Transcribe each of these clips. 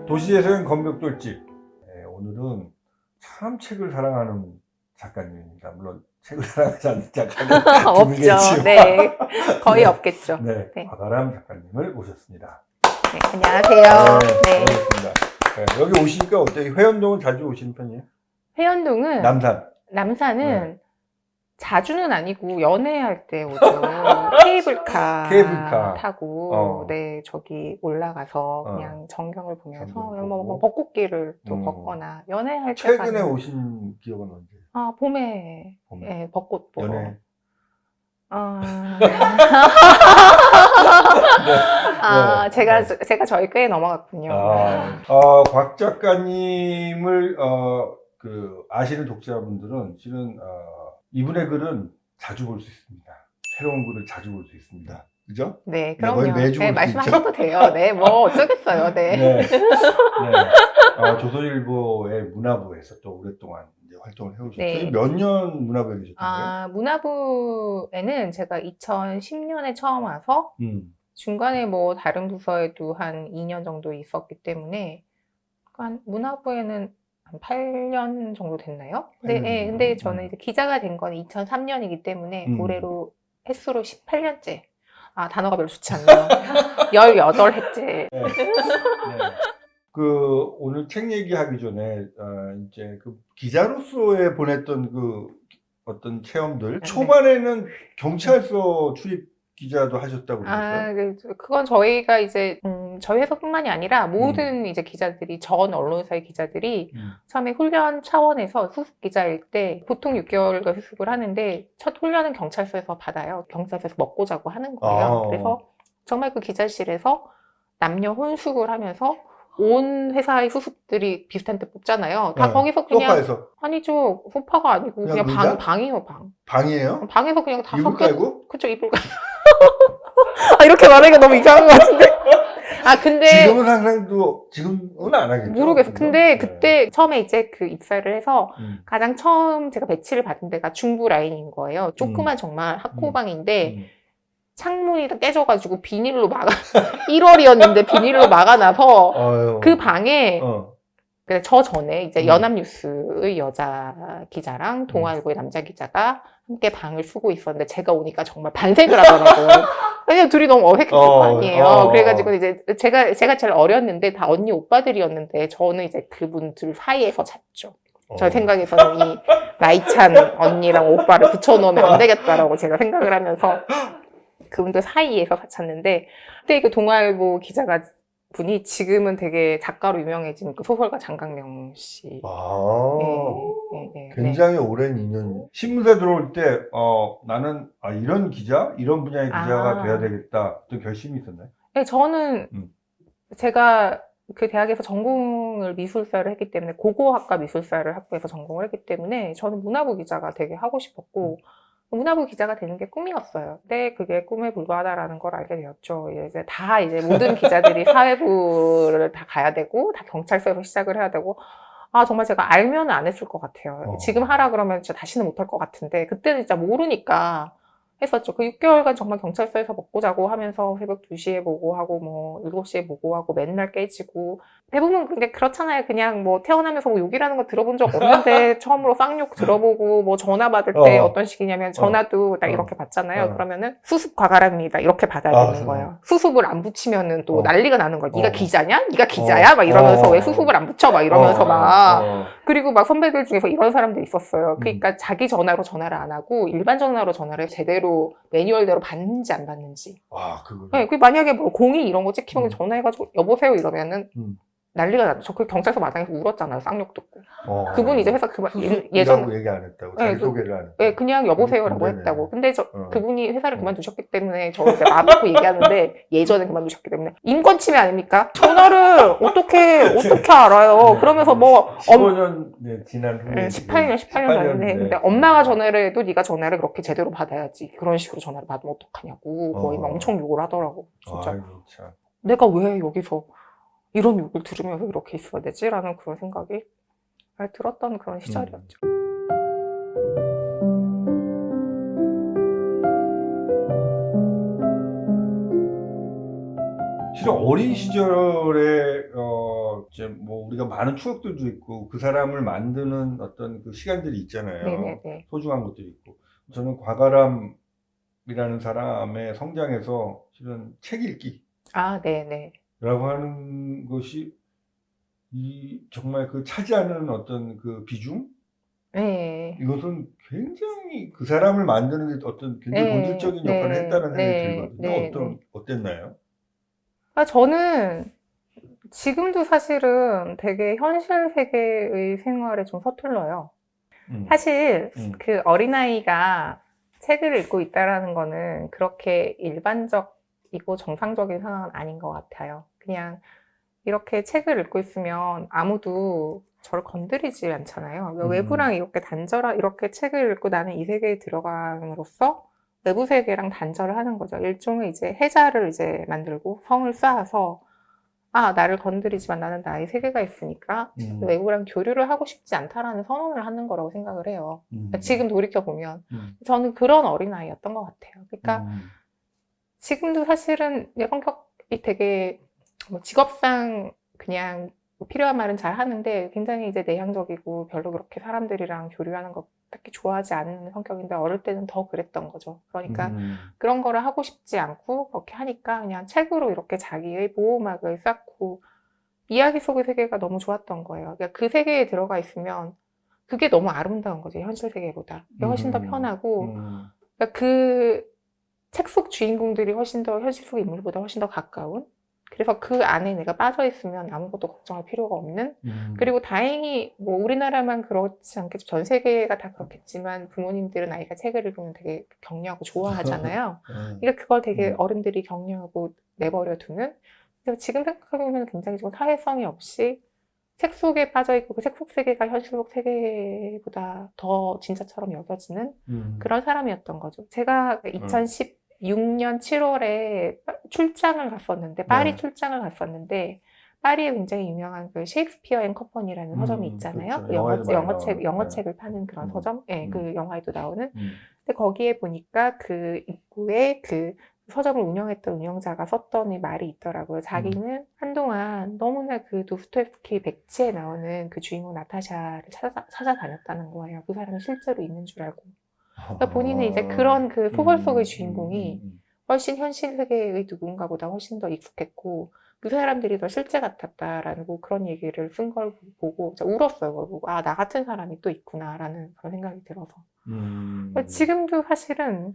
도시에서는 건벽돌집. 네, 오늘은 참 책을 사랑하는 작가님입니다. 물론 책을 사랑하지 않는 작가는 없죠. 드물겠지만. 네, 거의 네. 없겠죠. 네, 네. 박아람 작가님을 모셨습니다. 네, 안녕하세요. 네. 반갑습니다. 네, 여기 오시니까 어때요? 회원동은 자주 오시는 편이에요? 회원동은 남산. 은 자주는 아니고 연애할 때 오죠. 케이블카 타고 네 저기 올라가서 그냥 전경을 보면서 뭐 벚꽃길을 또 걷거나 연애할 때 최근에 오신 기억은 언제예요? 아 봄에. 네, 벚꽃 보러. 연애. 제가 저희 꽤 넘어갔군요. 곽 작가님을 아시는 독자분들은 실은 이분의 글은 자주 볼 수 있습니다. 새로운 글을 자주 볼 수 있습니다. 그죠? 네, 그럼요. 거의 매주 네, 볼 수 있죠? 말씀하셔도 돼요. 네, 뭐 어쩌겠어요. 네. 네. 조선일보의 문화부에서 또 오랫동안 이제 활동을 해오셨죠. 네. 몇 년 문화부에 계셨던가요? 문화부에는 제가 2010년에 처음 와서 중간에 뭐 다른 부서에도 한 2년 정도 있었기 때문에 문화부에는 한 8년 정도 됐나요? 네, 근데 저는 이제 기자가 된 건 2003년이기 때문에 올해로 횟수로 18년째. 단어가 별로 좋지 않네요. 18회째. 네. 오늘 책 얘기하기 전에 이제 기자로서의 보냈던 어떤 체험들. 초반에는 경찰서 출입 기자도 하셨다고 그랬어요? 그건 저희가 이제 저희 회사뿐만이 아니라 모든 이제 기자들이 전 언론사의 기자들이 처음에 훈련 차원에서 수습 기자일 때 보통 6개월간 수습을 하는데 첫 훈련은 경찰서에서 받아요. 경찰서에서 먹고 자고 하는 거예요. 그래서 정말 그 기자실에서 남녀 혼숙을 하면서 온 회사의 수습들이 비슷한 데 뽑잖아요. 다 거기서 그냥 소파에서? 아니죠. 소파가 아니고 그냥 방이에요. 방이에요? 방에서 그냥 다 이불 깔고? 그쵸, 이불 깔고. 이렇게 말하기가 너무 이상한 것 같은데. 근데 지금은 지금은 안 하겠죠? 모르겠어. 근데 그때 처음에 이제 입사를 해서 가장 처음 제가 배치를 받은 데가 중부 라인인 거예요. 조그만 정말 학고방인데 창문이 다 깨져가지고 비닐로 1월이었는데 비닐로 막아놔서 그 방에 저 전에 이제 연합뉴스의 여자 기자랑 동아일보의 남자 기자가 함께 방을 쓰고 있었는데 제가 오니까 정말 반색을 하더라고요. 왜냐면 둘이 너무 어색했을 거 아니에요. 그래가지고 이제 제가 제일 어렸는데 다 언니 오빠들이었는데 저는 이제 그분들 사이에서 잤죠. 저 생각에서는 이 나이찬 언니랑 오빠를 붙여놓으면 안 되겠다라고 제가 생각을 하면서 그분들 사이에서 잤는데 그때 그 동아일보 기자가 분이 지금은 되게 작가로 유명해진 소설가 장강명 씨. 굉장히 오랜 인연. 신문사에 들어올 때 나는 이런 기자? 이런 분야의 기자가 돼야 되겠다. 또 결심이 있었나요? 네, 저는 제가 그 대학에서 전공을 미술사를 했기 때문에 고고학과 미술사를 학부에서 전공을 했기 때문에 저는 문화부 기자가 되게 하고 싶었고 문화부 기자가 되는 게 꿈이었어요. 근데 그게 꿈에 불과하다라는 걸 알게 되었죠. 이제 모든 기자들이 사회부를 다 가야 되고, 다 경찰서에서 시작을 해야 되고, 정말 제가 알면 안 했을 것 같아요. 지금 하라 그러면 진짜 다시는 못할 것 같은데, 그때는 진짜 모르니까 했었죠. 그 6개월간 정말 경찰서에서 먹고 자고 하면서 새벽 2시에 보고하고, 뭐, 7시에 보고하고, 맨날 깨지고, 대부분 근데 그렇잖아요. 그냥 뭐 태어나면서 뭐 욕이라는 거 들어본 적 없는데 처음으로 쌍욕 들어보고 뭐 전화 받을 때 어떤 식이냐면 전화도 딱 이렇게 받잖아요. 그러면은 수습 과가랍니다. 이렇게 받아야 되는 거예요. 수습을 안 붙이면은 또 난리가 나는 거예요. 네가 기자냐? 네가 기자야? 막 이러면서 왜 수습을 안 붙여? 막 이러면서 그리고 막 선배들 중에서 이런 사람들이 있었어요. 그러니까 자기 전화로 전화를 안 하고 일반 전화로 전화를 제대로 매뉴얼대로 받는지 안 받는지. 네, 만약에 뭐 공이 이런 거 찍히면 전화해가지고 여보세요 이러면은 난리가 났죠. 저 그 경찰서 마당에서 울었잖아요. 쌍욕 듣고. 그분이 이제 회사 예전 얘기 안 했다고. 자기소개를 안 했다고. 네, 그냥 여보세요라고 했다고. 근데 그분이 회사를 그만두셨기 때문에 저 이제 마음 놓고 얘기하는데 예전에 그만두셨기 때문에 인권 침해 아닙니까? 전화를 어떻게 알아요? 그러면서 뭐 15년 지난 후에 18년 전에 근데 엄마가 전화를 해도 네가 전화를 그렇게 제대로 받아야지. 그런 식으로 전화를 받으면 어떡하냐고 거의 막 엄청 욕을 하더라고. 진짜. 내가 왜 여기서 이런 욕을 들으면서 이렇게 있어야 되지? 라는 그런 생각이 들었던 그런 시절이었죠. 실은 어린 시절에 진짜 뭐 우리가 많은 추억들도 있고 그 사람을 만드는 어떤 그 시간들이 있잖아요. 네네네. 소중한 것들이 있고. 저는 과가람이라는 사람의 성장에서 실은 책 읽기라고 아, 네네. 하는 것이 정말 그 차지하는 어떤 그 비중? 네. 이것은 굉장히 그 사람을 만드는 데 어떤 굉장히 네, 본질적인 역할을 네, 했다는 생각이 네, 들거든요. 네, 네. 어땠나요? 아, 저는 지금도 사실은 되게 현실 세계의 생활에 좀 서툴러요. 음, 사실 음, 그 어린아이가 책을 읽고 있다라는 거는 그렇게 일반적이고 정상적인 상황은 아닌 것 같아요. 그냥 이렇게 책을 읽고 있으면 아무도 저를 건드리지 않잖아요. 외부랑 이렇게 이렇게 책을 읽고 나는 이 세계에 들어감으로써 외부 세계랑 단절을 하는 거죠. 일종의 이제 해자를 이제 만들고 성을 쌓아서 아, 나를 건드리지만 나는 나의 세계가 있으니까 외부랑 교류를 하고 싶지 않다라는 선언을 하는 거라고 생각을 해요. 지금 돌이켜보면. 저는 그런 어린아이였던 것 같아요. 그러니까 지금도 사실은 내 성격이 되게 뭐 직업상 그냥 필요한 말은 잘 하는데 굉장히 이제 내향적이고 별로 그렇게 사람들이랑 교류하는 거 딱히 좋아하지 않는 성격인데 어릴 때는 더 그랬던 거죠. 그러니까 그런 거를 하고 싶지 않고 그렇게 하니까 그냥 책으로 이렇게 자기의 보호막을 쌓고 이야기 속의 세계가 너무 좋았던 거예요. 그러니까 그 세계에 들어가 있으면 그게 너무 아름다운 거죠. 현실 세계보다. 그게 훨씬 더 편하고 그러니까 그 책 속 주인공들이 훨씬 더 현실 속 인물보다 훨씬 더 가까운 그래서 그 안에 내가 빠져 있으면 아무것도 걱정할 필요가 없는 그리고 다행히 뭐 우리나라만 그렇지 않겠죠. 전 세계가 다 그렇겠지만 부모님들은 아이가 책을 읽으면 되게 격려하고 좋아하잖아요. 그러니까 그걸 되게 어른들이 격려하고 내버려 두는 그래서 지금 생각해보면 굉장히 좀 사회성이 없이 책 속에 빠져 있고 그 책 속 세계가 현실 속 세계보다 더 진짜처럼 여겨지는 그런 사람이었던 거죠. 제가 2016년 7월에 출장을 갔었는데 파리 네. 출장을 갔었는데 파리에 굉장히 유명한 그 셰익스피어 앤 컴퍼니라는 서점이 있잖아요. 그렇죠. 영화에도 많이 나오는. 영어책을 파는 그런 서점. 예, 그 영화에도 나오는. 음, 근데 거기에 보니까 그 입구에 그 서점을 운영했던 운영자가 썼던 이 말이 있더라고요. 자기는 한동안 너무나 그 도스토옙스키 백치에 나오는 그 주인공 나타샤를 찾아다녔다는 거예요. 그 사람이 실제로 있는 줄 알고. 그러니까 본인은 이제 그런 그 소설 속의 주인공이 훨씬 현실 세계의 누군가보다 훨씬 더 익숙했고 그 사람들이 더 실제 같았다라고 그런 얘기를 쓴 걸 보고 진짜 울었어요. 그걸 보고 아, 나 같은 사람이 또 있구나라는 그런 생각이 들어서. 지금도 사실은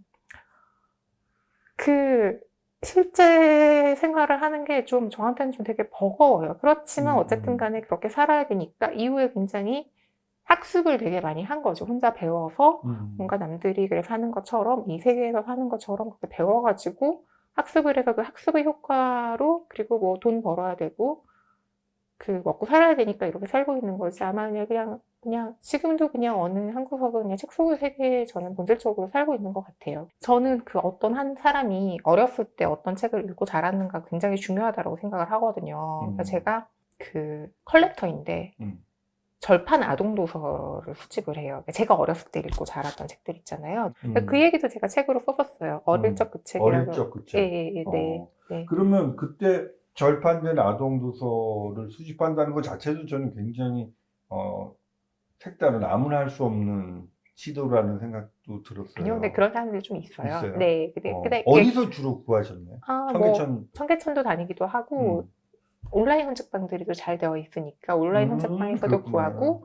그 실제 생활을 하는 게 좀 저한테는 좀 되게 버거워요. 그렇지만 어쨌든 간에 그렇게 살아야 되니까 이후에 굉장히 학습을 되게 많이 한 거죠. 혼자 배워서 뭔가 남들이 그래 사는 것처럼 이 세계에서 사는 것처럼 그렇게 배워가지고 학습을 해서 그 학습의 효과로 그리고 뭐 돈 벌어야 되고 그 먹고 살아야 되니까 이렇게 살고 있는 거지. 아마 그냥 지금도 그냥 어느 한 구석은 그냥 책 속의 세계에 저는 본질적으로 살고 있는 것 같아요. 저는 그 어떤 한 사람이 어렸을 때 어떤 책을 읽고 자랐는가 굉장히 중요하다고 생각을 하거든요. 그러니까 제가 그 컬렉터인데 절판 아동 도서를 수집을 해요. 그러니까 제가 어렸을 때 읽고 자랐던 책들 있잖아요. 그러니까 그 얘기도 제가 책으로 써봤어요. 어릴 적 그 책이라고. 어릴 적 그 책. 네. 네. 그러면 그때 절판된 아동 도서를 수집한다는 것 자체도 저는 굉장히 색다른 아무나 할 수 없는 시도라는 생각도 들었어요. 아니요, 근데 그런 사람들이 좀 있어요. 네. 근데 어디서 주로 구하셨나요? 청계천. 청계천도 다니기도 하고 온라인 헌책방들이 또 잘 되어 있으니까 온라인 헌책방에서도 구하고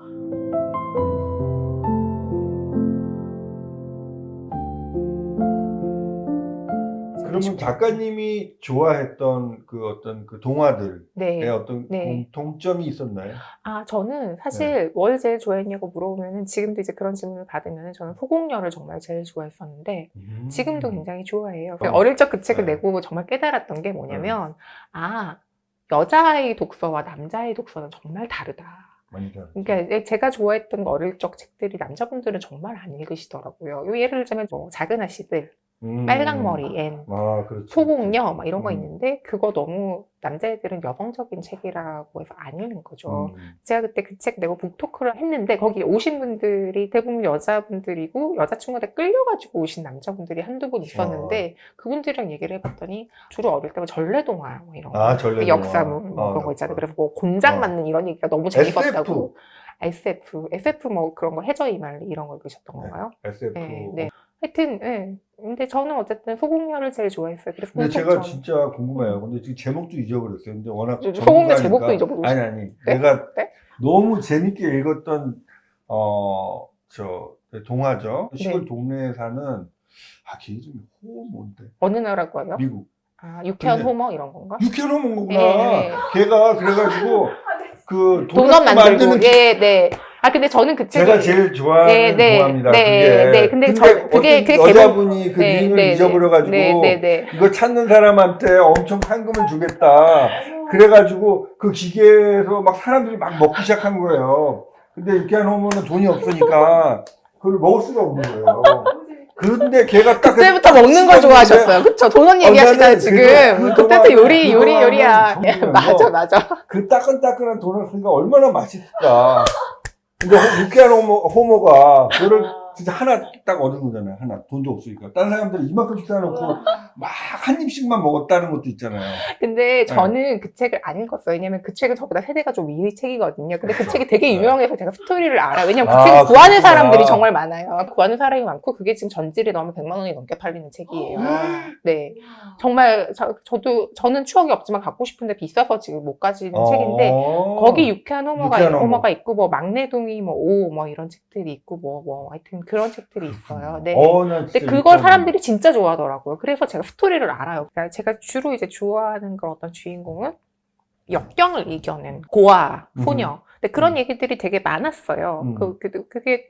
그러면 작가님이 좋아했던 그 어떤 그 동화들의 어떤 공통점이 있었나요? 아, 저는 사실 뭘 제일 좋아했냐고 물어보면은 지금도 이제 그런 질문을 받으면은 저는 소공녀를 정말 제일 좋아했었는데 지금도 굉장히 좋아해요. 어릴 적 그 책을 내고 정말 깨달았던 게 뭐냐면 아, 여자아이 독서와 남자아이 독서는 정말 다르다. 그러니까 제가 좋아했던 어릴 적 책들이 남자분들은 정말 안 읽으시더라고요. 예를 들자면 뭐 작은 아씨들 빨강머리 앤 그렇죠. 소공녀 막 이런 거 음. 있는데 그거 너무 남자애들은 여성적인 책이라고 해서 안 읽는 거죠. 음. 제가 그때 그 책 내고 북토크를 했는데 거기 오신 분들이 대부분 여자분들이고 여자친구한테 끌려가지고 오신 남자분들이 한두 분 있었는데 그분들이랑 얘기를 해봤더니 주로 어릴 때면 전래동화 뭐 이런 거 전래동화. 역사문 뭐 그런 거 있잖아요. 그래서 뭐 곤장 맞는 이런 얘기가 너무 재밌었다고 SF 뭐 그런 거 해저 이말 이런 걸 보셨던 건가요? SF. 네. 하여튼 근데 저는 어쨌든 소공녀를 제일 좋아했어요. 그래서 근데 제가 진짜 궁금해요. 근데 지금 제목도 잊어버렸어요. 근데 워낙 소공녀 전문가니까. 제목도 잊어버렸어요. 아니 네? 내가 네? 너무 재밌게 읽었던 동화죠. 시골 네. 동네에 사는 걔 이름이 뭔데? 어느 나라고 하요? 미국. 유쾌한 근데 호머 이런 건가? 유쾌한 호모구나. 네. 걔가 그래가지고 그 도넛 만들고. 만드는 네. 근데 저는 그 책을 제가 제일 좋아하는 동화입니다. 네. 근데 그게 여자분이 그 이름을 잊어버려가지고 이거 찾는 사람한테 엄청 상금을 주겠다. 그래가지고 그 기계에서 막 사람들이 막 먹기 시작한 거예요. 근데 유쾌한 호모는 돈이 없으니까 그걸 먹을 수가 없는 거예요. 근데 걔가 딱 그때부터 먹는 걸 좋아하셨어요. 그쵸? 도넛 얘기하시잖아요, 지금. 그때부터 요리야. 맞아. 그 따끈따끈한 도넛가 얼마나 맛있을까. 근데 유쾌한 호모가 그거를 진짜 하나 딱 얻은 거잖아요. 하나. 돈도 없으니까. 다른 사람들은 이만큼씩 사놓고 막 한 입씩만 먹었다는 것도 있잖아요. 근데 저는 그 책을 안 읽었어요. 왜냐면 그 책은 저보다 세대가 좀 위의 책이거든요. 근데 그 책이 되게 유명해서 제가 스토리를 알아요. 왜냐면 그 책을 구하는 사람들이 정말 많아요. 구하는 사람이 많고 그게 지금 전질이 너무 100만 원이 넘게 팔리는 책이에요. 네. 정말 저는 추억이 없지만 갖고 싶은데 비싸서 지금 못 가지는 책인데 거기 유쾌한 호머가 있고 뭐 막내동이 뭐 이런 책들이 있고 뭐 하여튼 그런 책들이 있어요. 네. 근데 그걸 사람들이 진짜 좋아하더라고요. 그래서 제가 스토리를 알아요. 그러니까 제가 주로 이제 좋아하는 그런 어떤 주인공은 역경을 이겨낸 고아, 소녀. 근데 그런 얘기들이 되게 많았어요. 그게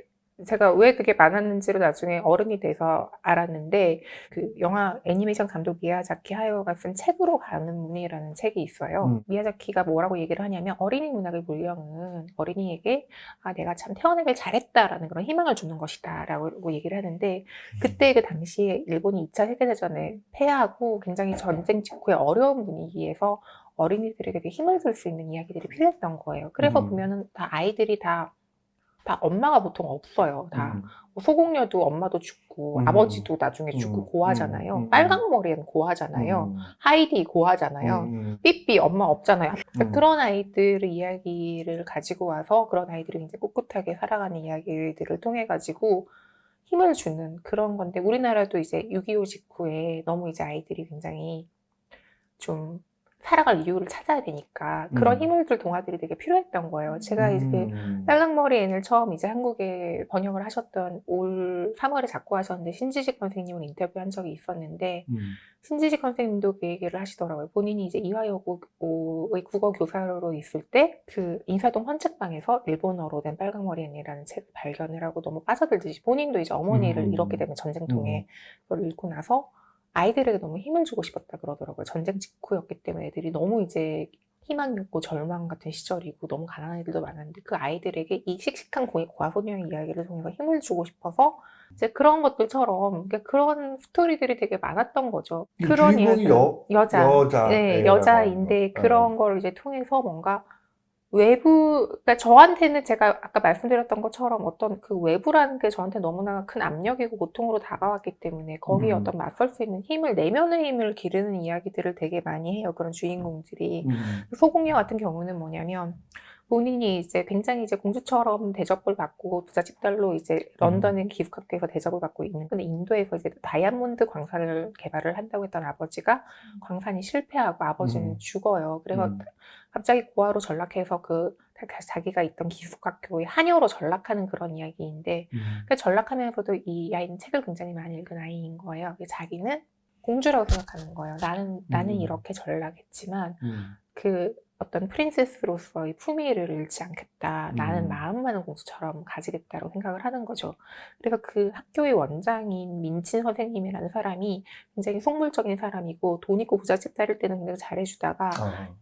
제가 왜 그게 많았는지를 나중에 어른이 돼서 알았는데 그 영화 애니메이션 감독 미야자키 하야오가 쓴 책으로 가는 문이라는 책이 있어요. 미야자키가 뭐라고 얘기를 하냐면 어린이 문학의 물령은 어린이에게 내가 참 태어나길 잘했다라는 그런 희망을 주는 것이다 라고 얘기를 하는데 그때 그 당시에 일본이 2차 세계대전에 패하고 굉장히 전쟁 직후의 어려운 분위기에서 어린이들에게 힘을 줄 수 있는 이야기들이 필요했던 거예요. 그래서 보면은 다 아이들이 다 엄마가 보통 없어요. 다 소공녀도 엄마도 죽고 아버지도 나중에 죽고 고아잖아요. 빨강머리는 고아잖아요. 하이디 고아잖아요. 삐삐 엄마 없잖아요. 그러니까 그런 아이들의 이야기를 가지고 와서 그런 아이들이 이제 꿋꿋하게 살아가는 이야기들을 통해 가지고 힘을 주는 그런 건데 우리나라도 이제 6.25 직후에 너무 이제 아이들이 굉장히 좀 살아갈 이유를 찾아야 되니까 그런 힘을 줄 동화들이 되게 필요했던 거예요. 제가 이제 빨강머리 앤을 처음 이제 한국에 번역을 하셨던 올 3월에 작고하셨는데 신지식 선생님을 인터뷰한 적이 있었는데 신지식 선생님도 그 얘기를 하시더라고요. 본인이 이제 이화여고의 국어 교사로 있을 때 그 인사동 헌책방에서 일본어로 된 빨강머리 앤이라는 책을 발견을 하고 너무 빠져들듯이 본인도 이제 어머니를 잃었기 때문에 전쟁통에 그걸 읽고 나서 아이들에게 너무 힘을 주고 싶었다 그러더라고요. 전쟁 직후였기 때문에 애들이 너무 이제 희망이 없고 절망 같은 시절이고 너무 가난한 애들도 많았는데 그 아이들에게 이 씩씩한 고아소녀의 이야기를 통해서 힘을 주고 싶어서 이제 그런 것들처럼 그러니까 그런 스토리들이 되게 많았던 거죠. 그런 이야기 여자인데 그런 걸 이제 통해서 뭔가 그러니까 저한테는 제가 아까 말씀드렸던 것처럼 어떤 그 외부라는 게 저한테 너무나 큰 압력이고 고통으로 다가왔기 때문에 거기에 어떤 맞설 수 있는 힘을, 내면의 힘을 기르는 이야기들을 되게 많이 해요. 그런 주인공들이. 소공녀 같은 경우는 뭐냐면 본인이 이제 굉장히 이제 공주처럼 대접을 받고 부잣집 딸로 이제 런던의 기숙학교에서 대접을 받고 있는 근데 인도에서 이제 다이아몬드 광산을 개발을 한다고 했던 아버지가 광산이 실패하고 아버지는 죽어요. 그래서 갑자기 고아로 전락해서 자기가 있던 기숙학교에 하녀로 전락하는 그런 이야기인데 그 전락하면서도 이 아이는 책을 굉장히 많이 읽은 아이인 거예요. 자기는 공주라고 생각하는 거예요. 나는 이렇게 전락했지만 그 어떤 프린세스로서의 품위를 잃지 않겠다. 나는 마음 많은 공주처럼 가지겠다고 생각을 하는 거죠. 그래서 그 학교의 원장인 민친 선생님이라는 사람이 굉장히 속물적인 사람이고 돈 있고 부잣집 딸일 때는 굉장히 잘해주다가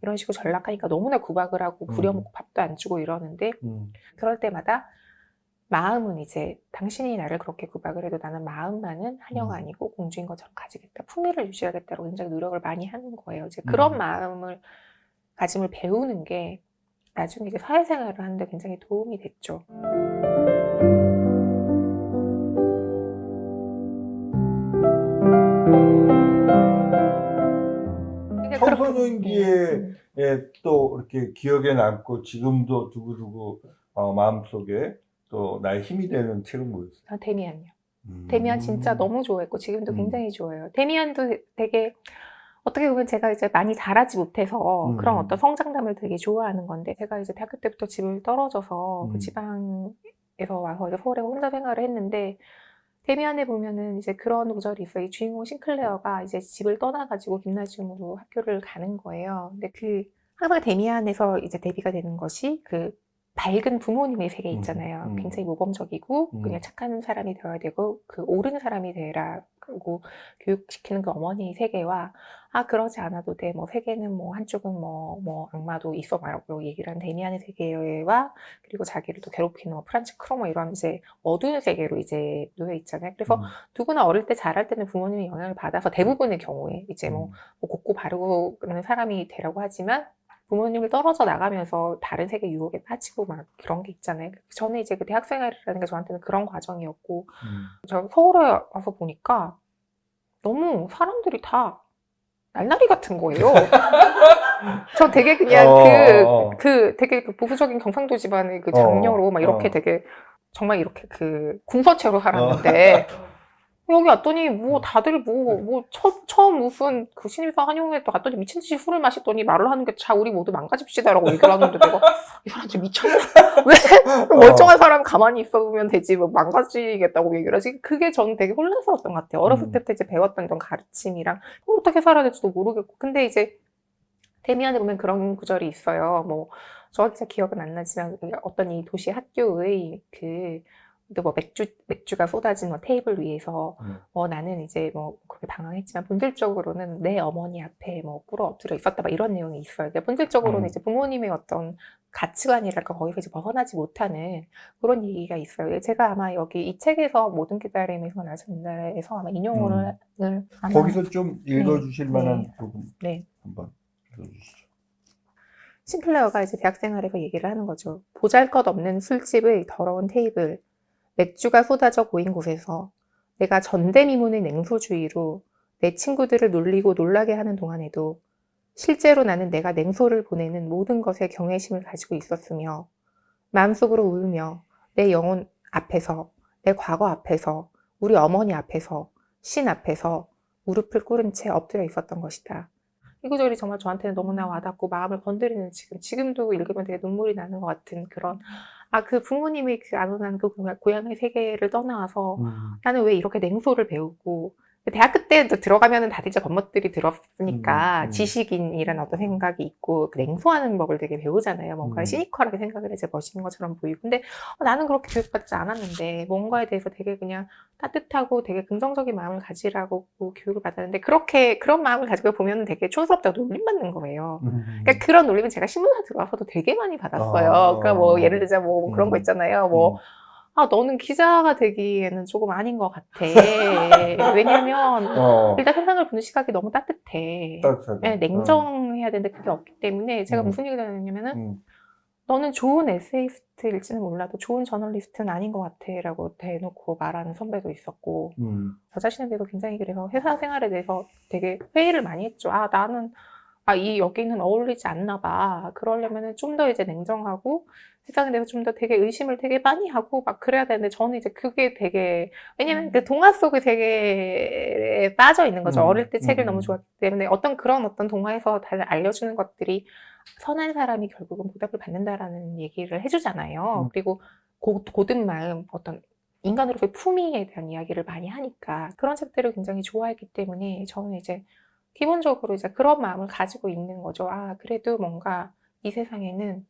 이런 식으로 전락하니까 너무나 구박을 하고 부려먹고 밥도 안 주고 이러는데 그럴 때마다 마음은 이제 당신이 나를 그렇게 구박을 해도 나는 마음만은 한영 아니고 공주인 것처럼 가지겠다. 품위를 유지하겠다고 굉장히 노력을 많이 하는 거예요. 이제 그런 마음을 가짐을 배우는 게 나중에 이제 사회생활을 하는데 굉장히 도움이 됐죠. 그러니까 청소년기에 또 이렇게 기억에 남고 지금도 두고두고 마음속에 또 나의 힘이 되는 책은 뭐였어요? 아, 데미안요. 데미안 진짜 너무 좋아했고 지금도 굉장히 좋아해요. 데미안도 되게 어떻게 보면 제가 이제 많이 자라지 못해서 그런 어떤 성장담을 되게 좋아하는 건데, 제가 이제 대학교 때부터 집을 떨어져서 그 지방에서 와서 이제 서울에 혼자 생활을 했는데, 데미안에 보면은 이제 그런 구절이 있어요. 이 주인공 싱클레어가 이제 집을 떠나가지고 김나지움으로 학교를 가는 거예요. 근데 항상 데미안에서 이제 대비가 되는 것이 그 밝은 부모님의 세계 있잖아요. 굉장히 모범적이고 그냥 착한 사람이 되어야 되고 그 옳은 사람이 되라, 그리고 교육시키는 그 어머니의 세계와, 그러지 않아도 돼, 뭐 세계는 뭐 한쪽은 뭐 악마도 있어 말고 얘기를 한 데미안의 세계와, 그리고 자기를 또 괴롭히는 뭐 프란츠 크로머 이런 이제 어두운 세계로 이제 놓여 있잖아요. 그래서 누구나 어릴 때 자랄 때는 부모님의 영향을 받아서 대부분의 경우에 이제 뭐 곱고 바르고 그런 사람이 되라고 하지만, 부모님을 떨어져 나가면서 다른 세계 유혹에 빠지고 막 그런 게 있잖아요. 저는 이제 그 대학생활이라는 게 저한테는 그런 과정이었고, 제가 서울에 와서 보니까 너무 사람들이 다 날라리 같은 거예요. 저 되게 그냥 되게 그 보수적인 경상도 집안의 그 장녀로 막 이렇게 되게 정말 이렇게 그 궁서체로 살았는데, 여기 왔더니 뭐 다들 처음 무슨 그 신입사 한용에 또 갔더니 미친 듯이 술을 마시더니 말을 하는 게, 자 우리 모두 망가집시다라고 얘기를 하는데, 내가 이 사람들 미쳤나? 왜 멀쩡한 사람 가만히 있어보면 되지 뭐 망가지겠다고 얘기를 하지? 그게 저는 되게 혼란스러웠던 것 같아요. 어렸을 때부터 이제 배웠던 그런 가르침이랑 어떻게 살아야 될지도 모르겠고. 근데 이제 데미안에 보면 그런 구절이 있어요. 뭐 정확히 기억은 안 나지만 어떤 이 도시 학교의 뭐 맥주가 쏟아진 뭐 테이블 위에서 나는 이제 뭐 그렇게 방황했지만 본질적으로는 내 어머니 앞에 뭐 꿇어 엎드려 있었다, 막 이런 내용이 있어요. 그러니까 본질적으로는 이제 부모님의 어떤 가치관이랄까 거기서 이제 벗어나지 못하는 그런 얘기가 있어요. 제가 아마 여기 이 책에서 모든 기다림에서 나선다에서 아마 인용을 아마 거기서 좀 읽어주실 만한 부분 네. 한번 읽어주시죠. 싱클레어가 이제 대학생활에서 얘기를 하는 거죠. 보잘것없는 술집의 더러운 테이블, 맥주가 쏟아져 보인 곳에서 내가 전대미문의 냉소주의로 내 친구들을 놀리고 놀라게 하는 동안에도 실제로 나는 내가 냉소를 보내는 모든 것에 경외심을 가지고 있었으며, 마음속으로 울며 내 영혼 앞에서, 내 과거 앞에서, 우리 어머니 앞에서, 신 앞에서 무릎을 꿇은 채 엎드려 있었던 것이다. 이 구절이 정말 저한테는 너무나 와닿고 마음을 건드리는, 지금도 읽으면 되게 눈물이 나는 것 같은 그런, 그 부모님이 그 안온한 그 고향의 세계를 떠나와서 나는 왜 이렇게 냉소를 배우고, 대학교 때 들어가면은 다들 이제 겉멋들이 들었으니까 지식인이라는 어떤 생각이 있고 그 냉소하는 법을 되게 배우잖아요. 뭔가 시니컬하게 생각을 해서 멋있는 것처럼 보이고. 근데 나는 그렇게 교육받지 않았는데 뭔가에 대해서 되게 그냥 따뜻하고 되게 긍정적인 마음을 가지라고 교육을 받았는데, 그런 마음을 가지고 보면 되게 촌스럽다고 놀림받는 거예요. 그러니까 그런 놀림은 제가 신문사 들어와서도 되게 많이 받았어요. 그러니까 뭐 예를 들자 뭐 그런 거 있잖아요. 뭐 너는 기자가 되기에는 조금 아닌 것 같아. 왜냐면 일단 세상을 보는 시각이 너무 따뜻해. 네, 냉정해야 되는데 그게 없기 때문에 제가 무슨 얘기를 하냐면은 너는 좋은 에세이스트일지는 몰라도 좋은 저널리스트는 아닌 것 같아 라고 대놓고 말하는 선배도 있었고, 저 자신에 대해서 굉장히, 그래서 회사 생활에 대해서 되게 회의를 많이 했죠. 나는 여기는 어울리지 않나 봐. 그러려면은 좀 더 이제 냉정하고 세상에 대해서 좀 더 되게 의심을 되게 많이 하고 막 그래야 되는데, 저는 이제 그게 되게, 왜냐면 그 동화 속의 세계에 빠져 있는 거죠. 어릴 때 책을 너무 좋아했기 때문에 어떤 동화에서 다 알려주는 것들이 선한 사람이 결국은 보답을 받는다라는 얘기를 해주잖아요. 그리고 고든 마음, 어떤 인간으로서의 품위에 대한 이야기를 많이 하니까 그런 책들을 굉장히 좋아했기 때문에 저는 이제 기본적으로 이제 그런 마음을 가지고 있는 거죠. 그래도 뭔가 이 세상에는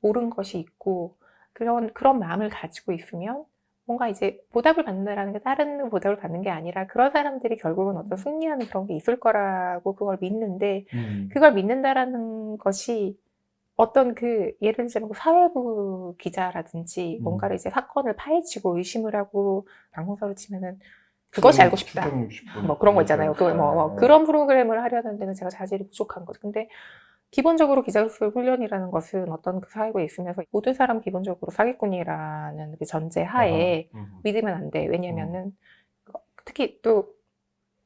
옳은 것이 있고, 그런 마음을 가지고 있으면 뭔가 이제 보답을 받는다라는 게 다른 보답을 받는 게 아니라 그런 사람들이 결국은 어떤 승리하는 그런 게 있을 거라고 그걸 믿는데, 그걸 믿는다라는 것이 어떤 예를 들자면 사회부 기자라든지 뭔가를 이제 사건을 파헤치고 의심을 하고 방송사로 치면은 그것이 알고 싶다. 추정 60분. 뭐 그런 거 있잖아요. 그런 프로그램을 하려는 데는 제가 자질이 부족한 거죠. 근데 기본적으로 기자로서의 훈련이라는 것은 어떤 사회부에 있으면서 모든 사람 기본적으로 사기꾼이라는 그 전제 하에 믿으면 안 돼. 왜냐면은 특히 또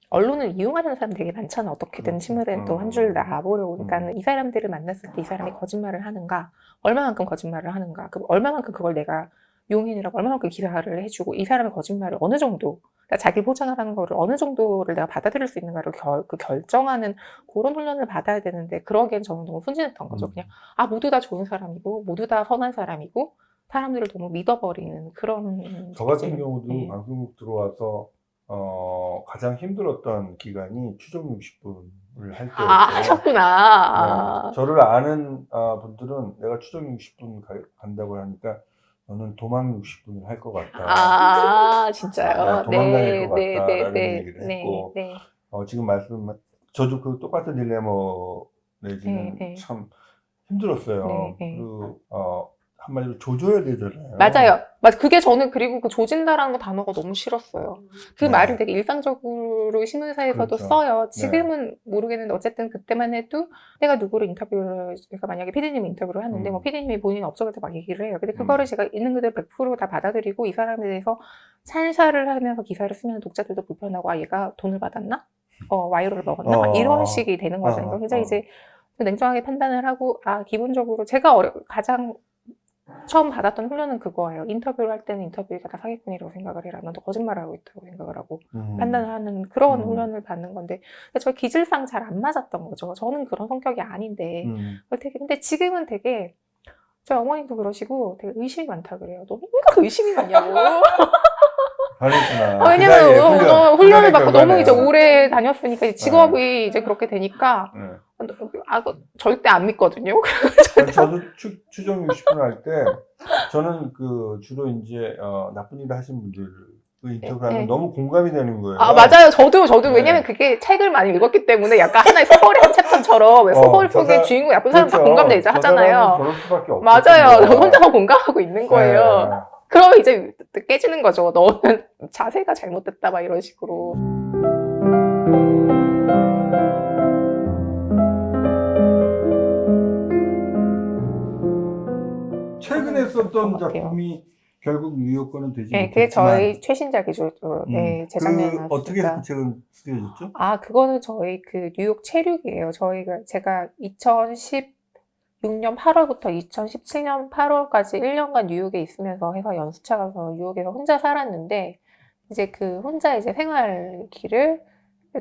언론을 이용하는 사람 되게 많잖아. 어떻게든 신문에 또 한 줄 나보려고. 그러니까 이 사람들을 만났을 때 이 사람이 거짓말을 하는가, 얼마만큼 거짓말을 하는가, 얼마만큼 그걸 내가 용인이라고 얼마만큼 기사를 해주고 이 사람의 거짓말을 어느 정도, 그러니까 자기 포장을 하는 거를 어느 정도를 내가 받아들일 수 있는가를 결정하는 그런 훈련을 받아야 되는데 그러기엔 저는 너무 순진했던 거죠. 그냥 모두 다 좋은 사람이고 모두 다 선한 사람이고 사람들을 너무 믿어버리는 그런. 저 같은 기질. 경우도 네. 방송국 들어와서 가장 힘들었던 기간이 추정 60분을 할 때였어요. 하셨구나. 네. 저를 아는 분들은 내가 추정 60분 간다고 하니까 너는 도망 60분을 할 것 같다. 진짜요? 도망다닐 것 네, 같다라는 네, 얘기를 네, 했고, 네, 지금 저도 그 똑같은 딜레마 내지는 네. 참 힘들었어요. 네. 한마디로 조져야 되잖아요. 맞아요. 맞아. 그게 저는 그리고 그 조진다라는 거 단어가 너무 싫었어요. 그 네. 말을 되게 일상적으로 신문사에서도 그렇죠. 써요. 지금은 모르겠는데 어쨌든 그때만 해도 내가 누구를 제가 만약에 피디님 인터뷰를 하는데 뭐 피디님이 본인 업적에 대해 막 얘기를 해요. 근데 그거를 제가 있는 그대로 100%다 받아들이고 이 사람에 대해서 찬사를 하면서 기사를 쓰면 독자들도 불편하고 얘가 돈을 받았나? 와이로를 먹었나? 막 이런 식이 되는 거죠. 그러니까 굉장히 이제 냉정하게 판단을 하고 기본적으로 제가 가장 처음 받았던 훈련은 그거예요. 인터뷰를 할 때는 인터뷰가 다 사기꾼이라고 생각을 해라. 넌 거짓말을 하고 있다고 생각을 하고 판단을 하는 그런 훈련을 받는 건데 저 기질상 잘 안 맞았던 거죠. 저는 그런 성격이 아닌데 근데 지금은 되게 저희 어머니도 그러시고 되게 의심이 많다 그래요. 너 뭔가 의심이 많냐고. 잘했구나. 왜냐면 훈련을 받고 너무 결과네요. 이제 오래 다녔으니까 직업이 이제 그렇게 되니까 절대 안 믿거든요. 저도 추정 60분 할 때 저는 주로 이제 나쁜 일 하신 분들 인터뷰하면 너무 공감이 되는 거예요. 맞아요. 저도 왜냐면 그게 책을 많이 읽었기 때문에 약간 하나의 소설의 한 챕터처럼 소설 속의 주인공 나쁜 사람 다 공감되죠 하잖아요. 저럴 수밖에 없어요. 맞아요. 저 혼자만 공감하고 있는 거예요. 그러면 이제 깨지는 거죠. 너는 자세가 잘못됐다 막 이런 식으로. 최근에 썼던 작품이 결국 뉴욕 거는 되지 못했지만 그게 저희 최신작이죠. 재작년에 나왔으니까. 어떻게 그 책은 쓰여졌죠? 그거는 저희 뉴욕 체륙이에요. 제가 2016년 8월부터 2017년 8월까지 1년간 뉴욕에 있으면서 해서 연수차 가서 뉴욕에서 혼자 살았는데 이제 혼자 이제 생활기를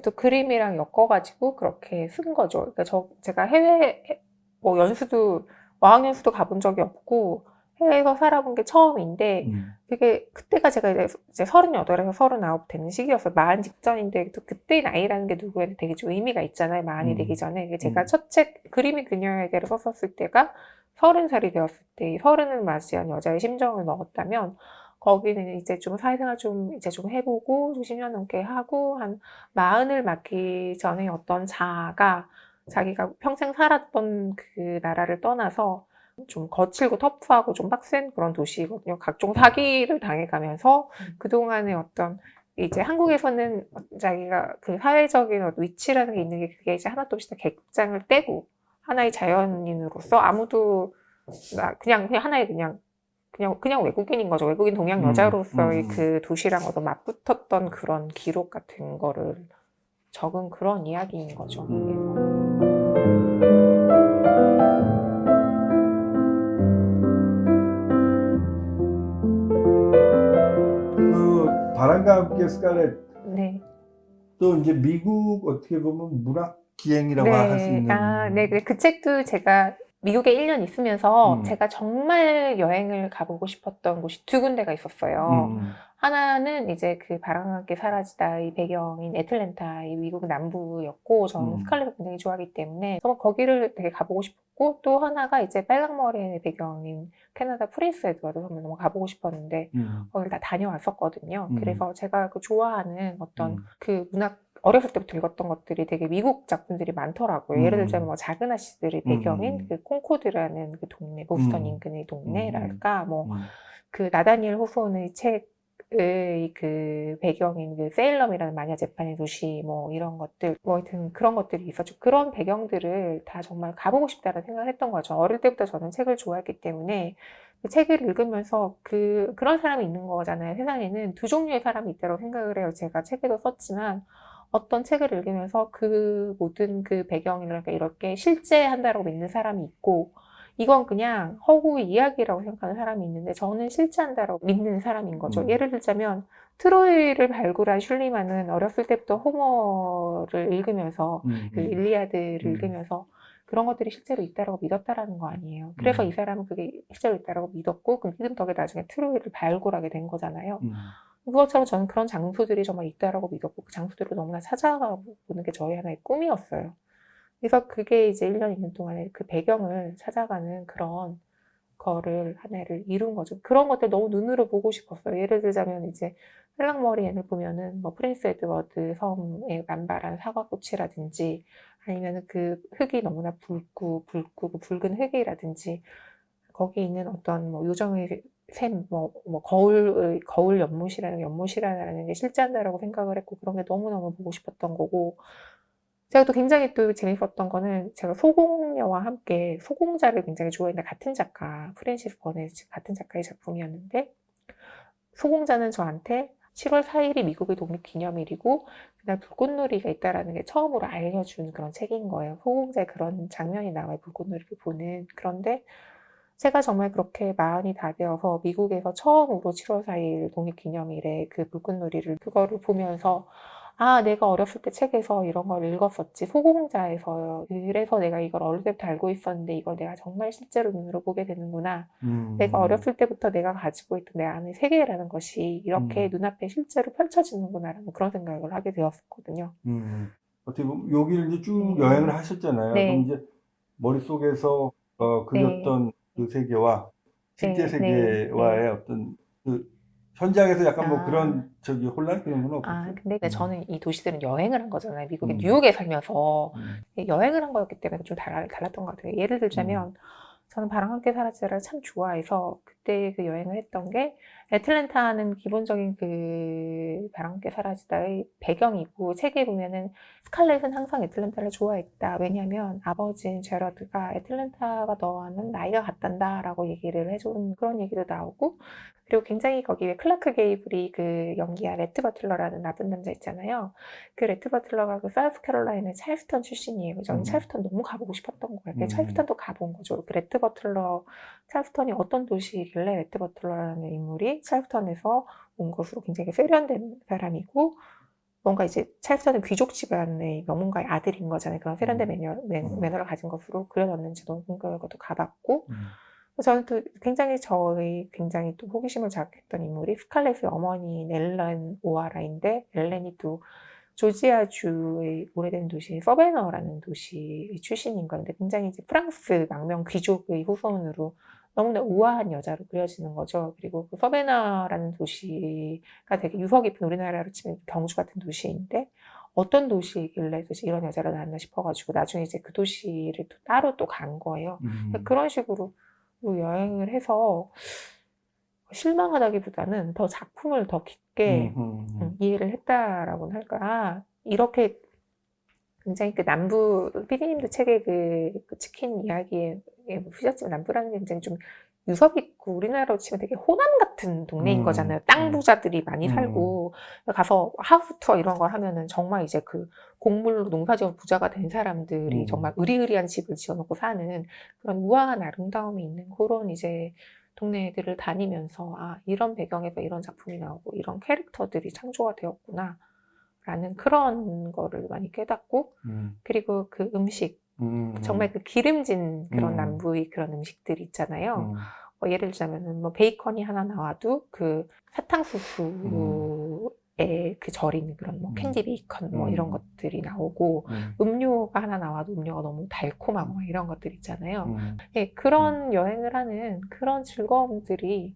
또 그림이랑 엮어가지고 그렇게 쓴 거죠. 그러니까 제가 해외 연수도 어학연수도 가본 적이 없고 해외에서 살아본 게 처음인데 그때가 제가 이제 38에서 39 되는 시기였어요. 마흔 직전인데 또 그때 나이라는 게 누구에게 되게 좀 의미가 있잖아요. 마흔이 되기 전에. 제가 첫 책 그림이 그녀에게를 썼었을 때가 30살이 되었을 때 30을 맞이한 여자의 심정을 넣었다면 거기는 이제 좀 사회생활 좀 해보고 10년 넘게 하고 한 40을 맞기 전에 어떤 자기가 평생 살았던 그 나라를 떠나서 좀 거칠고 터프하고 좀 빡센 그런 도시거든요. 각종 사기를 당해가면서 그동안의 어떤 이제 한국에서는 자기가 그 사회적인 위치라는 게 있는 게 그게 이제 하나도 없이 다 객장을 떼고 하나의 자연인으로서 아무도 그냥 하나의 그냥 외국인인 거죠. 외국인 동양 여자로서의 그 도시랑 어떤 맞붙었던 그런 기록 같은 거를 적은 그런 이야기인 거죠. 바람과 함께 스칼렛 네. 또 이제 미국 어떻게 보면 문학 기행이라고 할 수 있는 그 책도 제가 미국에 1년 있으면서 제가 정말 여행을 가보고 싶었던 곳이 두 군데가 있었어요. 하나는 이제 바람과 함께 사라지다의 배경인 애틀랜타의 미국 남부였고 저는 스칼렛을 굉장히 좋아하기 때문에 정말 거기를 되게 가보고 싶었고 또 하나가 이제 빨강머리의 배경인 캐나다 프린스 에드워드 섬을 너무 가보고 싶었는데 거기를 다 다녀왔었거든요. 그래서 제가 좋아하는 어떤 문학 어렸을 때부터 읽었던 것들이 되게 미국 작품들이 많더라고요. 예를 들자면 뭐 작은 아씨들의 배경인 그 콩코드라는 그 동네, 보스턴 인근의 동네랄까, 뭐 그 나다니엘 호손의 책의 그 배경인 그 세일럼이라는 마녀 재판의 도시, 뭐 이런 것들, 뭐 하여튼 그런 것들이 있었죠. 그런 배경들을 다 정말 가보고 싶다는 생각을 했던 거죠. 어릴 때부터 저는 책을 좋아했기 때문에 그 책을 읽으면서 그런 사람이 있는 거잖아요. 세상에는 두 종류의 사람이 있다고 생각을 해요. 제가 책에도 썼지만 어떤 책을 읽으면서 그 모든 그 배경이랄까 이렇게 실제한다라고 믿는 사람이 있고, 이건 그냥 허구 이야기라고 생각하는 사람이 있는데 저는 실제한다라고 믿는 사람인 거죠. 예를 들자면 트로이를 발굴한 슐리만은 어렸을 때부터 호머를 읽으면서 그 일리아드를 읽으면서 그런 것들이 실제로 있다라고 믿었다라는 거 아니에요. 그래서 이 사람은 그게 실제로 있다라고 믿었고 그 믿음 덕에 나중에 트로이를 발굴하게 된 거잖아요. 그것처럼 저는 그런 장소들이 정말 있다라고 믿었고 그 장소들을 너무나 찾아가 보는 게 저희 하나의 꿈이었어요. 그래서 그게 이제 1년, 2년 동안에 그 배경을 찾아가는 그런 거를 하나를 이룬 거죠. 그런 것들 너무 눈으로 보고 싶었어요. 예를 들자면 이제 할랑머리엔을 보면은 뭐 프린스 에드워드 섬에 만발한 사과꽃이라든지 아니면 그 흙이 너무나 붉고 붉은 흙이라든지 거기 있는 어떤 뭐 요정의 샘, 뭐 거울 연못이라는 게 실제한다라고 생각을 했고 그런 게 너무너무 보고 싶었던 거고 제가 또 굉장히 또 재밌었던 거는 제가 소공녀와 함께 소공자를 굉장히 좋아했는데 같은 작가 프랜시스 버넷 같은 작가의 작품이었는데 소공자는 저한테 7월 4일이 미국의 독립기념일이고 그날 불꽃놀이가 있다라는 게 처음으로 알려준 그런 책인 거예요. 소공자의 그런 장면이 나와요. 불꽃놀이를 보는. 그런데 제가 정말 그렇게 마흔이 다 되어서 미국에서 처음으로 7월 4일 독립기념일에 그 불꽃놀이를 그거를 보면서 아, 내가 어렸을 때 책에서 이런 걸 읽었었지. 소공자에서. 그래서 내가 이걸 어릴 때부터 알고 있었는데 이걸 내가 정말 실제로 눈으로 보게 되는구나. 내가 어렸을 때부터 내가 가지고 있던 내 안의 세계라는 것이 이렇게 눈앞에 실제로 펼쳐지는구나라는 그런 생각을 하게 되었거든요. 어떻게 보면 여기를 이제 쭉 네. 여행을 하셨잖아요. 네. 그럼 이제 머릿속에서 그렸던 그 세계와 실제 네. 네. 세계와의 어떤 그 현장에서 약간 뭐 아. 그런 혼란 그런 건 없었어요? 근데 저는 이 도시들은 여행을 한 거잖아요. 미국의 음. 뉴욕에 살면서 음. 여행을 한 거였기 때문에 좀 달랐던 것 같아요. 예를 들자면 저는 바람 함께 사라지를 참 좋아해서 그때 그 여행을 했던 게 애틀랜타는 기본적인 그 바람 함께 사라지다의 배경이고 책에 보면은 스칼렛은 항상 애틀랜타를 좋아했다. 왜냐하면 아버지인 제러드가 애틀랜타가 너와는 나이가 같단다라고 얘기를 해준 그런 얘기도 나오고 그리고 굉장히 거기에 클라크 게이블이 그 연기한 레트 버틀러라는 나쁜 남자 있잖아요. 그 레트 버틀러가 그 사우스캐롤라이나 찰스턴 출신이에요. 저는 찰스턴 너무 가보고 싶었던 거예요. 그래서 찰스턴도 가본 거죠. 그 레트 버틀러, 찰스턴이 어떤 도시이길래 레트 버틀러라는 인물이 찰스턴에서 온 것으로 굉장히 세련된 사람이고 뭔가 이제 찰스턴은 귀족 집안의 명문가의 아들인 거잖아요. 그런 세련된 매너를 가진 것으로 그려졌는지 너무 궁금한 것도 가봤고 저는 또 굉장히 또 호기심을 자극했던 인물이 스칼렛의 어머니인 엘렌 오하라인데 엘렌이 또 조지아주의 오래된 도시 서베너라는 도시 출신인 건데 굉장히 이제 프랑스 망명 귀족의 후손으로 너무나 우아한 여자로 그려지는 거죠. 그리고 그 서베너라는 도시가 되게 유서 깊은 우리나라로 치면 경주 같은 도시인데 어떤 도시이길래 도대체 이런 여자가 나왔나 싶어가지고 나중에 이제 그 도시를 또 따로 또 간 거예요. 그런 식으로 여행을 해서 실망하다기보다는 더 작품을 더 깊게 이해를 했다라고는 할까. 이렇게 굉장히 그 피디님도 책에 그 치킨 이야기에 쓰셨지만 남부라는 게 굉장히 좀 유서 깊고 우리나라로 치면 되게 호남 같은 동네인 거잖아요. 땅 부자들이 많이 살고 가서 하우스 투어 이런 걸 하면은 정말 이제 그 곡물로 농사지어 부자가 된 사람들이 정말 으리으리한 집을 지어놓고 사는 그런 우아한 아름다움이 있는 그런 이제 동네들을 다니면서 아 이런 배경에서 이런 작품이 나오고 이런 캐릭터들이 창조가 되었구나 라는 그런 거를 많이 깨닫고 그리고 그 음식 정말 그 기름진 그런 남부의 그런 음식들 있잖아요. 예를 들자면은 뭐 베이컨이 하나 나와도 그 사탕수수에 그 절인 그런 뭐 캔디 베이컨 뭐 이런 것들이 나오고 음료가 하나 나와도 음료가 너무 달콤하고 막 이런 것들 있잖아요. 예, 그런 여행을 하는 그런 즐거움들이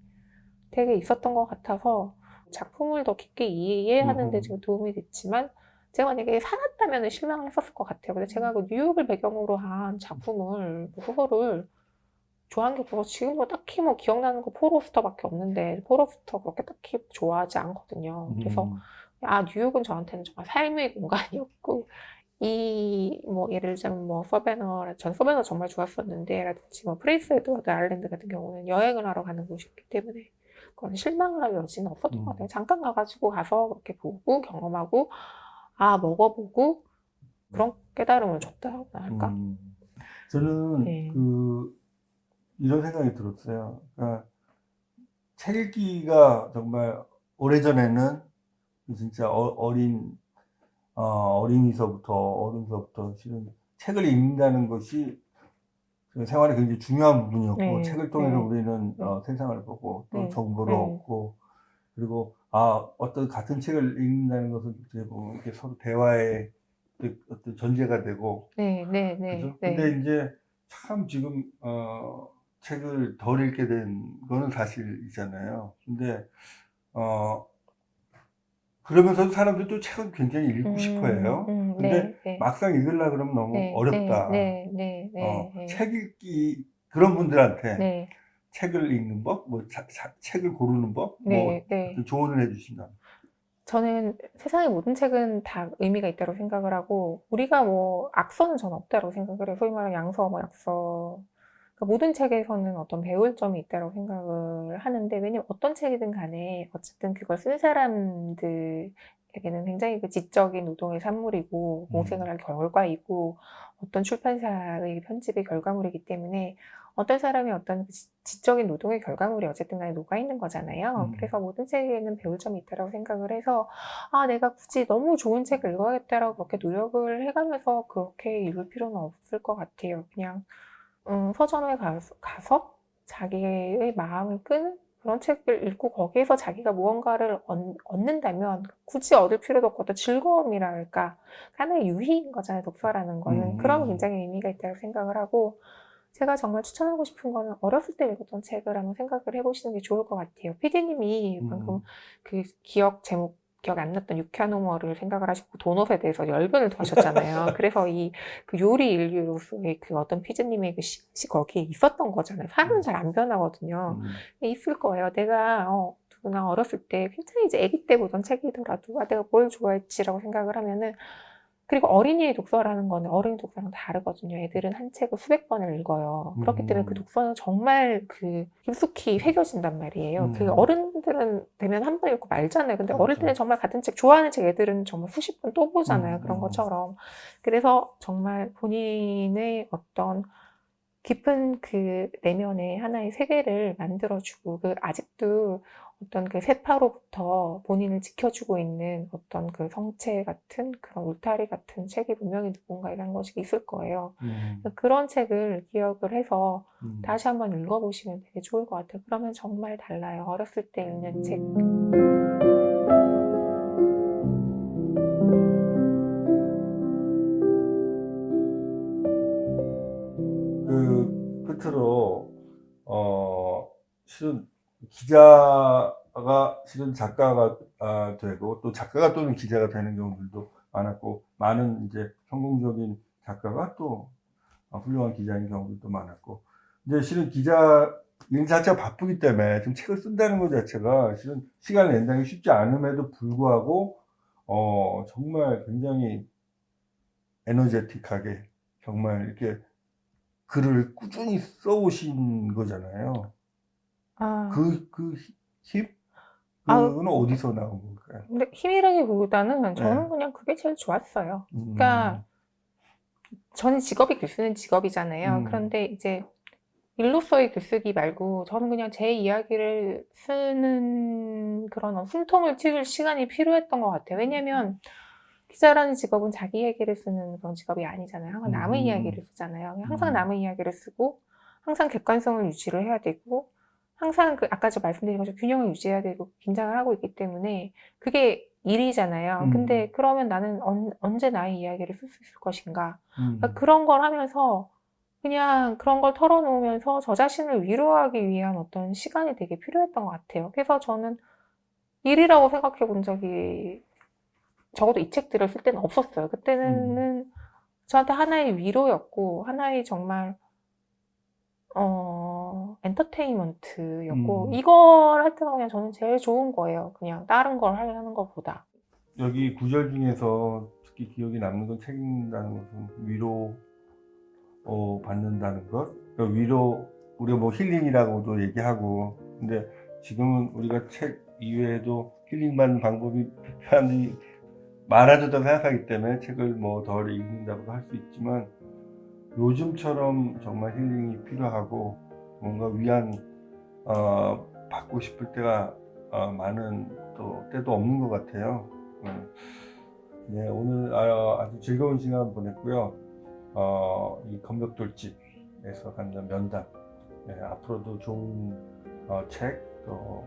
되게 있었던 것 같아서 작품을 더 깊게 이해하는 데 좀 도움이 됐지만 제가 만약에 살았다면 실망을 했었을 것 같아요. 근데 제가 그 뉴욕을 배경으로 한 작품을, 소설을 좋아하는 게 없어서 지금 뭐 딱히 뭐 기억나는 거 포로스터밖에 없는데, 포로스터 그렇게 딱히 좋아하지 않거든요. 그래서, 뉴욕은 저한테는 정말 삶의 공간이었고, 예를 들자면 전 서베너 정말 좋았었는데, 라든지 프린스 에드워드 아일랜드 같은 경우는 여행을 하러 가는 곳이었기 때문에, 그건 실망을 할 여지는 없었던 것 같아요. 잠깐 가서 그렇게 보고, 경험하고, 먹어보고, 그런 깨달음을 줬다고 할까? 저는 네. 이런 생각이 들었어요. 그러니까 책 읽기가 정말 오래전에는 진짜 어린이서부터 어른서부터 실은 책을 읽는다는 것이 그 생활에 굉장히 중요한 부분이었고, 네, 책을 통해서 네, 우리는 네, 세상을 보고 또 네, 정보를 네, 얻고, 그리고 어떤 같은 책을 읽는다는 것은 어떻게 보면 이렇게 서로 대화의 어떤 전제가 되고, 네, 네, 네, 그죠? 네. 근데 이제 참 지금 책을 덜 읽게 된 거는 사실이잖아요. 근데 그러면서도 사람들이 또 책을 굉장히 읽고 싶어 해요. 근데 네, 네, 막상 읽으려고 그러면 너무 네, 네, 어렵다. 네, 네, 네, 네, 책 읽기, 그런 분들한테 네, 책을 읽는 법, 책을 고르는 법, 네, 네. 어떤 조언을 해주신다면. 저는 세상의 모든 책은 다 의미가 있다고 생각을 하고, 우리가 악서는 전 없다고 생각을 해요. 소위 말하는 양서, 약서. 그러니까 모든 책에서는 어떤 배울 점이 있다고 생각을 하는데, 왜냐면 어떤 책이든 간에, 어쨌든 그걸 쓴 사람들에게는 굉장히 그 지적인 노동의 산물이고, 고생을 한 결과이고, 어떤 출판사의 편집의 결과물이기 때문에, 어떤 사람이 어떤 지적인 노동의 결과물이 어쨌든 간에 녹아있는 거잖아요. 그래서 모든 책에는 배울 점이 있다고 생각을 해서, 내가 굳이 너무 좋은 책을 읽어야겠다라고 그렇게 노력을 해가면서 그렇게 읽을 필요는 없을 것 같아요. 그냥, 서점에 가서 자기의 마음을 끄는 그런 책을 읽고 거기에서 자기가 무언가를 얻는다면 굳이 얻을 필요도 없고 어떤 즐거움이랄까. 하나의 유희인 거잖아요, 독서라는 거는. 그런 굉장히 의미가 있다고 생각을 하고, 제가 정말 추천하고 싶은 거는 어렸을 때 읽었던 책을 한번 생각을 해보시는 게 좋을 것 같아요. 피디님이 방금 그 기억 안 났던 유쾌한 호머를 생각을 하시고 도넛에 대해서 열변을 토하셨잖아요. 그래서 그 요리 인류로서의 그 어떤 피디님의 그 시 거기에 있었던 거잖아요. 사람은 잘 안 변하거든요. 있을 거예요. 내가 누구나 어렸을 때 굉장히 이제 아기 때 보던 책이더라도 내가 뭘 좋아했지라고 생각을 하면은, 그리고 어린이의 독서라는 거는 어린이 독서랑 다르거든요. 애들은 한 책을 수백 번을 읽어요. 그렇기 때문에 그 독서는 정말 깊숙이 새겨진단 말이에요. 그 어른들은 되면 한 번 읽고 말잖아요. 근데 어릴 때는 정말 같은 책, 좋아하는 책 애들은 정말 수십 번 또 보잖아요. 그런 것처럼. 그래서 정말 본인의 어떤 깊은 그 내면의 하나의 세계를 만들어주고, 아직도 어떤 그 세파로부터 본인을 지켜주고 있는 어떤 그 성체 같은 그런 울타리 같은 책이 분명히 누군가에한 것이 있을 거예요. 그런 책을 기억을 해서 다시 한번 읽어보시면 되게 좋을 것 같아요. 그러면 정말 달라요. 어렸을 때 읽는 책. 끝으로, 실은 기자가 실은 작가가 되고, 또 작가가 또는 기자가 되는 경우들도 많았고, 많은 이제 성공적인 작가가 또 훌륭한 기자인 경우들도 많았고, 이제 실은 기자 일 자체가 바쁘기 때문에 지금 책을 쓴다는 것 자체가 실은 시간을 낸다는 게 쉽지 않음에도 불구하고 정말 굉장히 에너제틱하게 정말 이렇게 글을 꾸준히 써오신 거잖아요. 그 힘? 그건 어디서 나온 걸까요? 근데 힘이라기보다는 저는 네. 그냥 그게 제일 좋았어요. 그러니까 저는 직업이 글쓰는 직업이잖아요. 그런데 이제 일로서의 글쓰기 말고 저는 그냥 제 이야기를 쓰는 그런 숨통을 틔울 시간이 필요했던 것 같아요. 왜냐면 기자라는 직업은 자기 얘기를 쓰는 그런 직업이 아니잖아요. 항상 남의 이야기를 쓰잖아요. 항상 남의 이야기를 쓰고 항상 객관성을 유지를 해야 되고 항상 아까 저 말씀드린 것처럼 균형을 유지해야 되고 긴장을 하고 있기 때문에 그게 일이잖아요. 근데 그러면 나는 언제 나의 이야기를 쓸 수 있을 것인가. 그러니까 그런 걸 하면서 그냥 그런 걸 털어놓으면서 저 자신을 위로하기 위한 어떤 시간이 되게 필요했던 것 같아요. 그래서 저는 일이라고 생각해 본 적이 적어도 이 책들을 쓸 때는 없었어요. 그때는 저한테 하나의 위로였고, 하나의 정말, 엔터테인먼트였고, 이걸 할 때가 그냥 저는 제일 좋은 거예요. 그냥 다른 걸 하는 것보다. 여기 구절 중에서 특히 기억에 남는 건 책 읽는다는 것은 위로 받는다는 것. 그러니까 위로, 우리가 뭐 힐링이라고도 얘기하고, 근데 지금은 우리가 책 이외에도 힐링받는 방법이 사람들이 많아졌다고 생각하기 때문에 책을 뭐 덜 읽는다고 할 수 있지만, 요즘처럼 정말 힐링이 필요하고 뭔가 위안 받고 싶을 때가 많은 또 때도 없는 것 같아요. 네, 오늘 아주 즐거운 시간 보냈고요. 이 검벽돌집에서 갖는 면담, 네, 앞으로도 좋은 책, 또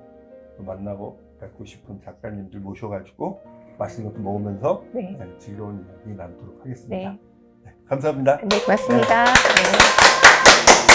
만나고 뵙고 싶은 작가님들 모셔가지고 맛있는 것도 먹으면서 네. 즐거운 이야기 나누도록 하겠습니다. 네. 네, 감사합니다. 네, 고맙습니다. 네.